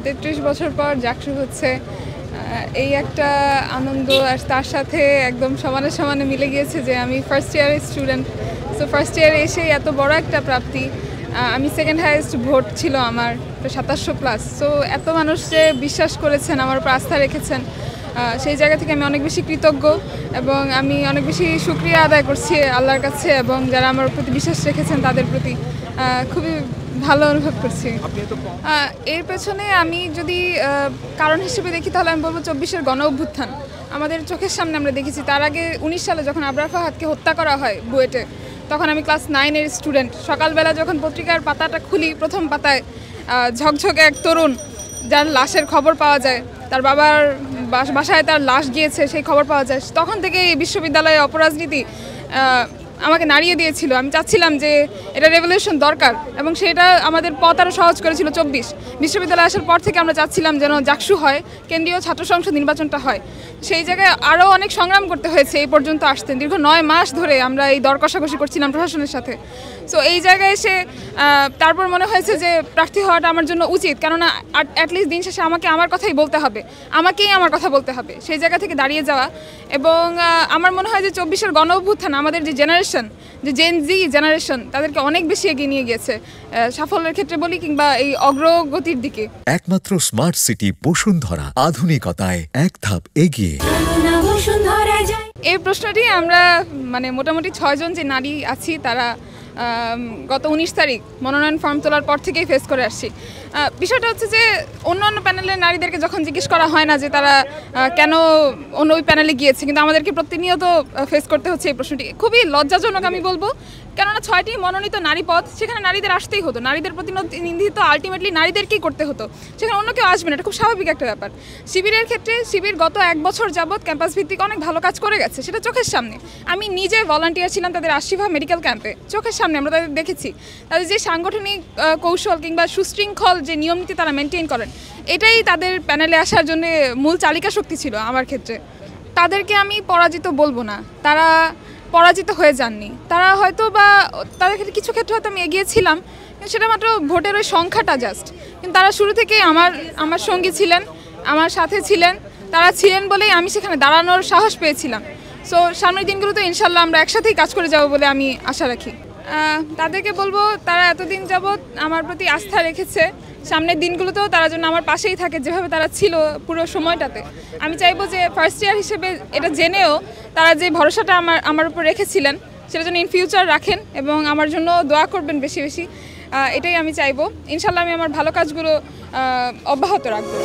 33 বছর পর জাকসু হচ্ছে, এই একটা আনন্দ, আর তার সাথে একদম সমানে সমানে মিলে গিয়েছে যে আমি ফার্স্ট ইয়ারের স্টুডেন্ট। সো ফার্স্ট ইয়ারে এসে এত বড় একটা প্রাপ্তি। আমি সেকেন্ড হাইয়েস্ট ভোট ছিল আমার, 2700+। সো এত মানুষ যে বিশ্বাস করেছেন, আমার উপর আস্থা রেখেছেন, সেই জায়গা থেকে আমি অনেক বেশি কৃতজ্ঞ এবং আমি অনেক বেশি শুকরিয়া আদায় করছি আল্লাহর কাছে এবং যারা আমার প্রতি বিশ্বাস রেখেছেন তাদের প্রতি। খুবই ভালো অনুভব করছি। এর পেছনে আমি যদি কারণ হিসেবে দেখি তাহলে আমি বলবো 24-এর গণ অভ্যুত্থান। আমাদের চোখের সামনে আমরা দেখেছি। তার আগে 19 সালে যখন আবরার ফাহাদকে হত্যা করা হয় বুয়েটে, তখন আমি ক্লাস 9-এর স্টুডেন্ট। সকালবেলা যখন পত্রিকার পাতাটা খুলি, প্রথম পাতায় ঝকঝকে এক তরুণ যার লাশের খবর পাওয়া যায়, তার বাবার বাসায় তার লাশ গিয়েছে সেই খবর পাওয়া যায়, তখন থেকে এই বিশ্ববিদ্যালয়ে অপরাজনীতি আমাকে নাড়িয়ে দিয়েছিল। আমি চাচ্ছিলাম যে এটা রেভলিউশন দরকার এবং সেটা আমাদের পথ আরও সহজ করেছিল 24। বিশ্ববিদ্যালয়ে আসার পর থেকে আমরা চাচ্ছিলাম যেন জাকসু হয়, কেন্দ্রীয় ছাত্র সংসদ নির্বাচনটা হয়। সেই জায়গায় আরও অনেক সংগ্রাম করতে হয়েছে এই পর্যন্ত আসতে। দীর্ঘ 9 মাস ধরে আমরা এই দর কষাকষি করছিলাম প্রশাসনের সাথে। সো এই জায়গায় এসে তারপর মনে হয়েছে যে প্রার্থী হওয়াটা আমার জন্য উচিত, কেননা অ্যাটলিস্ট দিন শেষে আমাকে আমার কথাই বলতে হবে, আমাকেই আমার কথা বলতে হবে। সেই জায়গা থেকে দাঁড়িয়ে যাওয়া এবং আমার মনে হয় যে 24-এর গণ অভ্যুত্থান আমাদের যে জেনারেশন, যে জেন জি জেনারেশন, তাদেরকে অনেক বেশি এগিয়ে নিয়ে গিয়েছে সাফল্যের ক্ষেত্রে বলি কিংবা এই অগ্রগতির দিকে। একমাত্র স্মার্ট সিটি বসুন্ধরা, আধুনিকতায় এক ধাপ এগিয়ে। এই প্রশ্নটি আমরা মোটামুটি 6 জন যে নারী আছি তারা গত 19 তারিখ মনোনয়ন ফর্ম তোলার পর থেকেই ফেস করে আসছি। বিষয়টা হচ্ছে যে অন্য প্যানেলের নারীদেরকে যখন জিজ্ঞেস করা হয় না যে তারা কেন অন্য ওই প্যানেলে গিয়েছে, কিন্তু আমাদেরকে প্রতিনিয়ত ফেস করতে হচ্ছে এই প্রশ্নটি। খুবই লজ্জাজনক আমি বলবো, কেননা 6টি মনোনীত নারী পদ, সেখানে নারীদের আসতেই হতো, নারীদের প্রতিনিধিত্ব আলটিমেটলি নারীদেরকেই করতে হতো, সেখানে অন্য কেউ আসবে না। এটা খুব স্বাভাবিক একটা ব্যাপার। শিবিরের ক্ষেত্রে শিবির গত 1 বছর যাবৎ ক্যাম্পাস ভিত্তিক অনেক ভালো কাজ করে গেছে, সেটা চোখের সামনে। আমি নিজে ভলান্টিয়ার ছিলাম তাদের আশিফা মেডিকেল ক্যাম্পে, চোখের সামনে আমরা তাদের দেখেছি। তাদের যে সাংগঠনিক কৌশল কিংবা সুশৃঙ্খল যে নিয়মনীতি তারা মেনটেন করেন, এটাই তাদের প্যানেলে আসার জন্য মূল চালিকা শক্তি ছিল আমার ক্ষেত্রে। তাদেরকে আমি পরাজিত বলবো না, তারা পরাজিত হয়ে যাননি। তারা হয়তো বা তাদের ক্ষেত্রে কিছু ক্ষেত্রে হয়তো আমি এগিয়েছিলাম, কিন্তু সেটা মাত্র ভোটের ওই সংখ্যাটা জাস্ট। কিন্তু তারা শুরু থেকেই আমার সঙ্গী ছিলেন, আমার সাথে ছিলেন। তারা ছিলেন বলেই আমি সেখানে দাঁড়ানোর সাহস পেয়েছিলাম। সো সামনের দিনগুলোতে ইনশাল্লাহ আমরা একসাথেই কাজ করে যাব বলে আমি আশা রাখি। তাদেরকে বলবো তারা এতদিন যাবৎ আমার প্রতি আস্থা রেখেছে, সামনের দিনগুলোতেও তারা যেন আমার পাশেই থাকে যেভাবে তারা ছিল পুরো সময়টাতে। আমি চাইবো যে ফার্স্ট ইয়ার হিসেবে এটা জেনেও তারা যে ভরসাটা আমার উপর রেখেছিলেন সেটা যেন ইন ফিউচার রাখেন এবং আমার জন্য দোয়া করবেন বেশি বেশি। এটাই আমি চাইবো। ইনশাল্লাহ আমি আমার ভালো কাজগুলো অব্যাহত রাখবো।